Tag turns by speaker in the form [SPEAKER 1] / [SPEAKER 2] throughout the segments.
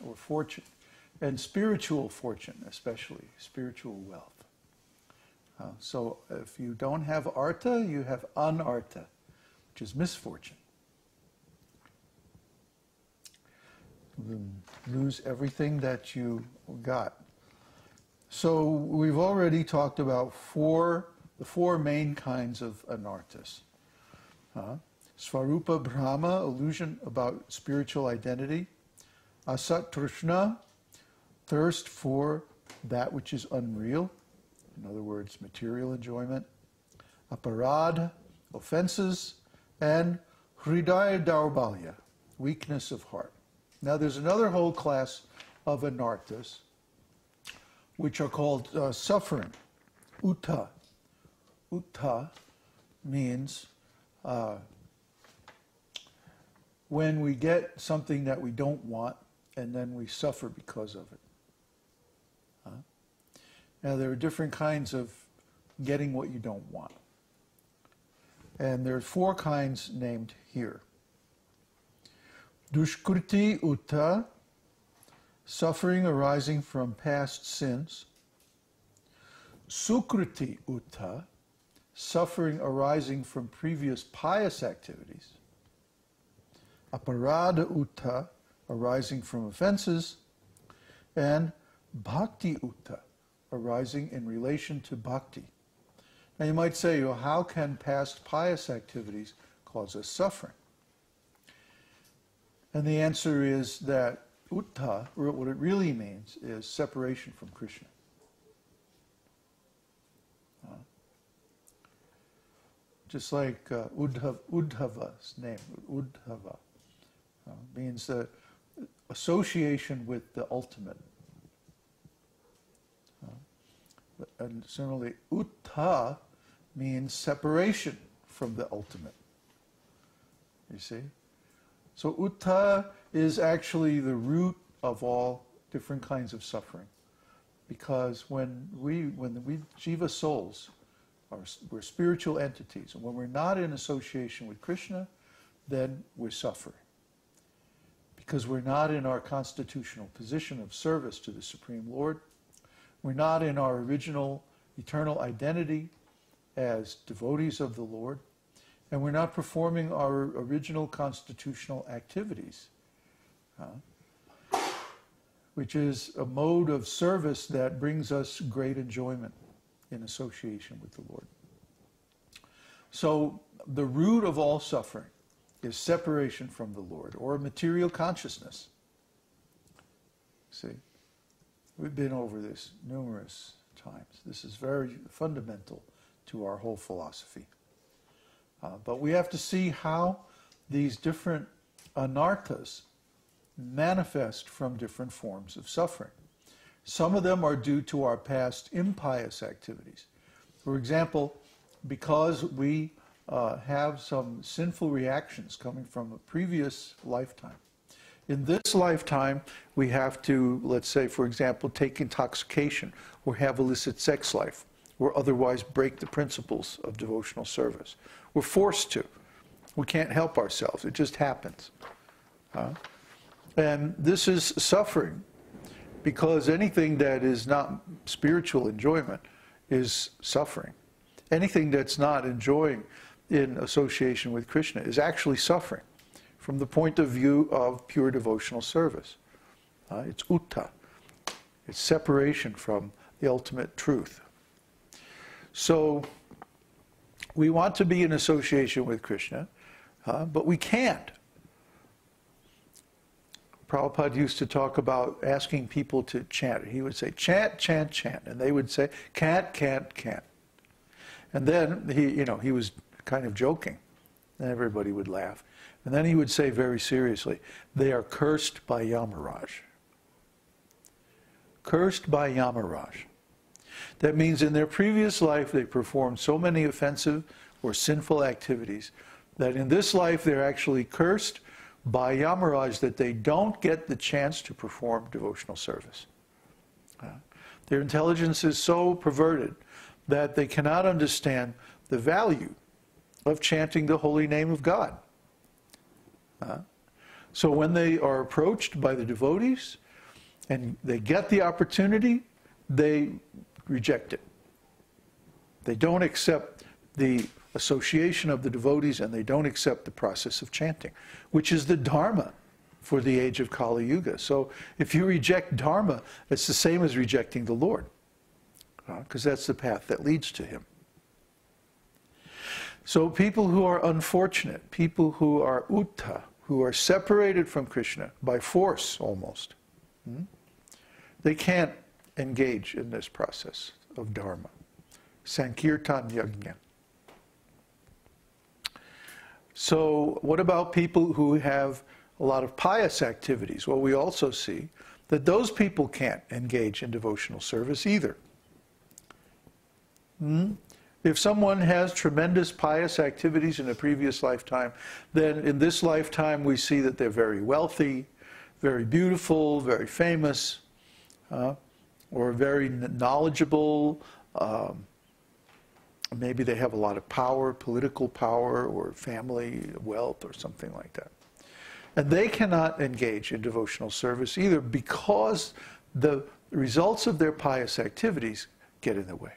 [SPEAKER 1] or fortune, and spiritual fortune, especially spiritual wealth. So if you don't have artha, you have anartha, which is misfortune. You lose everything that you got. So we've already talked about the four main kinds of anarthas. Svarupa Brahma, illusion about spiritual identity. Asat-trishna, thirst for that which is unreal. In other words, material enjoyment. Aparādha, offenses. And hridaya daurbalya, weakness of heart. Now there's another whole class of anarthas, which are called suffering. Uttha. Uttha means when we get something that we don't want and then we suffer because of it. Now there are different kinds of getting what you don't want. And there are four kinds named here. Duṣkṛti-uttha, suffering arising from past sins. Sukṛti-uttha, suffering arising from previous pious activities. Aparādha-uttha, arising from offenses. And bhakti-uttha, arising in relation to bhakti. Now you might say, well, how can past pious activities cause us suffering? And the answer is that uttha, what it really means, is separation from Kṛṣṇa. Just like Uddhava's name, Uddhava, means the association with the ultimate. And similarly, uttha means separation from the ultimate. You see? So uttha is actually the root of all different kinds of suffering. Because when we jiva souls, we're spiritual entities, and when we're not in association with Kṛṣṇa, then we're suffering. Because we're not in our constitutional position of service to the Supreme Lord. We're not in our original eternal identity as devotees of the Lord. And we're not performing our original constitutional activities, which is a mode of service that brings us great enjoyment in association with the Lord. So the root of all suffering is separation from the Lord, or material consciousness. See, we've been over this numerous times. This is very fundamental to our whole philosophy. But we have to see how these different anarthas manifest from different forms of suffering. Some of them are due to our past impious activities. For example, because we have some sinful reactions coming from a previous lifetime. In this lifetime, we have to, let's say, for example, take intoxication or have illicit sex life, or otherwise break the principles of devotional service. We're forced to. We can't help ourselves. It just happens. And this is suffering, because anything that is not spiritual enjoyment is suffering. Anything that's not enjoying in association with Kṛṣṇa is actually suffering from the point of view of pure devotional service. It's uttha. It's separation from the ultimate truth. So we want to be in association with Kṛṣṇa, but we can't. Prabhupada used to talk about asking people to chant. He would say, chant, chant, chant. And they would say, can't, can't, can't. And then he was kind of joking. And everybody would laugh. And then he would say very seriously, they are cursed by Yamaraj. Cursed by Yamaraj. That means in their previous life they performed so many offensive or sinful activities that in this life they're actually cursed by Yamaraj that they don't get the chance to perform devotional service. Their intelligence is so perverted that they cannot understand the value of chanting the holy name of God. So when they are approached by the devotees, and they get the opportunity, they reject it. They don't accept the association of the devotees, and they don't accept the process of chanting, which is the dharma for the age of Kali Yuga. So if you reject dharma, it's the same as rejecting the Lord, because that's the path that leads to him. So people who are unfortunate, people who are uttha, who are separated from Kṛṣṇa by force almost, they can't engage in this process of dharma. Sankirtan yajna. So what about people who have a lot of pious activities? Well, we also see that those people can't engage in devotional service either. If someone has tremendous pious activities in a previous lifetime, then in this lifetime we see that they're very wealthy, very beautiful, very famous, or very knowledgeable. Maybe they have a lot of power, political power, or family wealth, or something like that. And they cannot engage in devotional service either, because the results of their pious activities get in the way.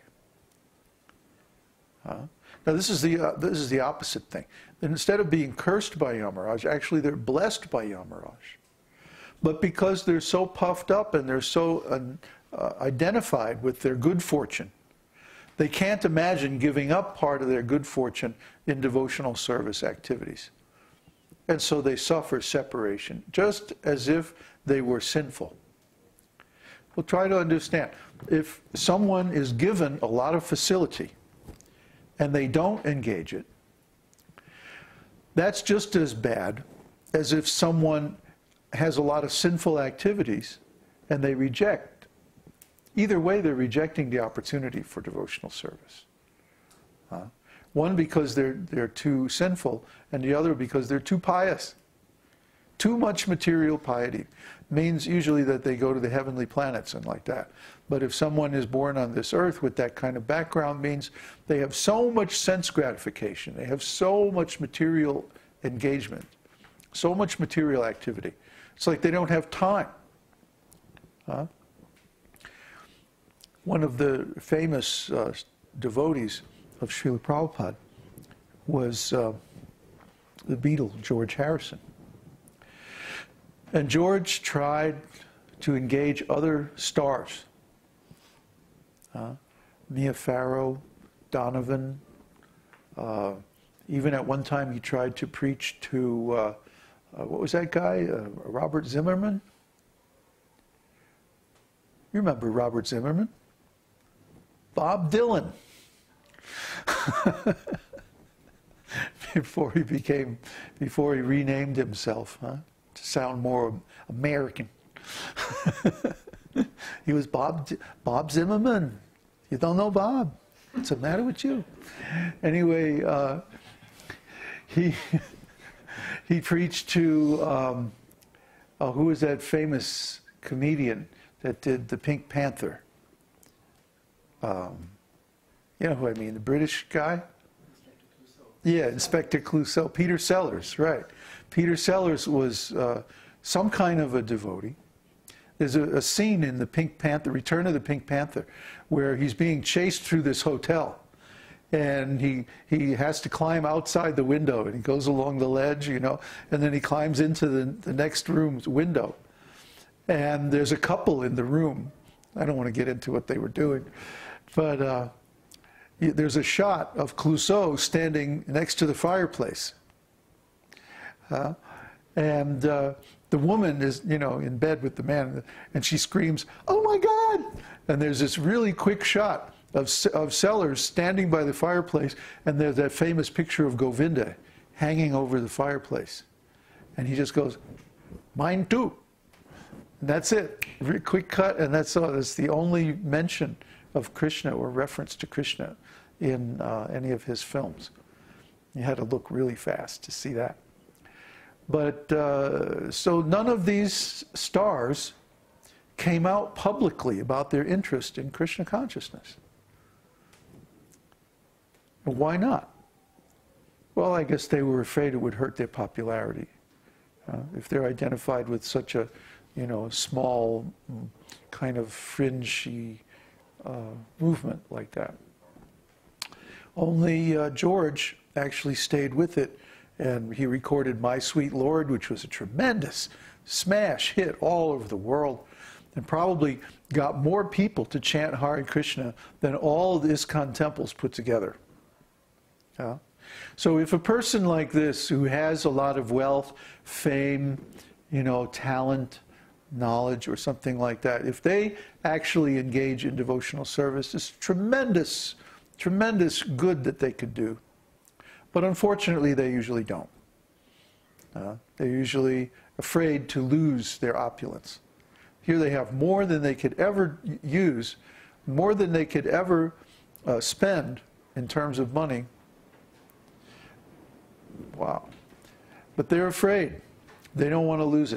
[SPEAKER 1] Now this is the opposite thing. Instead of being cursed by Yamaraj, actually they're blessed by Yamaraj. But because they're so puffed up and they're so identified with their good fortune, they can't imagine giving up part of their good fortune in devotional service activities. And so they suffer separation, just as if they were sinful. Well, try to understand. If someone is given a lot of facility and they don't engage it, that's just as bad as if someone has a lot of sinful activities and they reject. Either way, they're rejecting the opportunity for devotional service. One because they're too sinful, and the other because they're too pious. Too much material piety means usually that they go to the heavenly planets and like that. But if someone is born on this earth with that kind of background, means they have so much sense gratification, they have so much material engagement, so much material activity. It's like they don't have time. One of the famous devotees of Srila Prabhupada was the Beatle, George Harrison. And George tried to engage other stars. Mia Farrow, Donovan. Even at one time he tried to preach to, what was that guy? Robert Zimmerman? You remember Robert Zimmerman? Bob Dylan. before he renamed himself, to sound more American. He was Bob Zimmerman. You don't know Bob. What's the matter with you? Anyway, he preached to, who was that famous comedian that did the Pink Panther? You know who I mean, the British guy? Yeah, Inspector Clouseau. Peter Sellers, right. Peter Sellers was some kind of a devotee. There's a scene in the Pink Panther, Return of the Pink Panther, where he's being chased through this hotel. And he has to climb outside the window, and he goes along the ledge, you know, and then he climbs into the next room's window. And there's a couple in the room. I don't want to get into what they were doing. But there's a shot of Clouseau standing next to the fireplace. And the woman is, you know, in bed with the man, and she screams, "Oh my God!" And there's this really quick shot of Sellers standing by the fireplace, and there's that famous picture of Govinda hanging over the fireplace. And he just goes, "Mine too." And that's it. Very quick cut, and that's all. That's the only mention of Kṛṣṇa or reference to Kṛṣṇa in any of his films. You had to look really fast to see that. But so none of these stars came out publicly about their interest in Kṛṣṇa consciousness. Why not? Well, I guess they were afraid it would hurt their popularity. If they're identified with such a small kind of fringy movement like that. Only George actually stayed with it, and he recorded My Sweet Lord, which was a tremendous smash hit all over the world, and probably got more people to chant Hare Krishna than all the ISKCON temples put together. Yeah? So if a person like this, who has a lot of wealth, fame, talent, knowledge, or something like that, if they actually engage in devotional service, it's tremendous, tremendous good that they could do. But unfortunately, they usually don't. They're usually afraid to lose their opulence. Here they have more than they could ever use, more than they could ever spend in terms of money. Wow. But they're afraid. They don't want to lose it.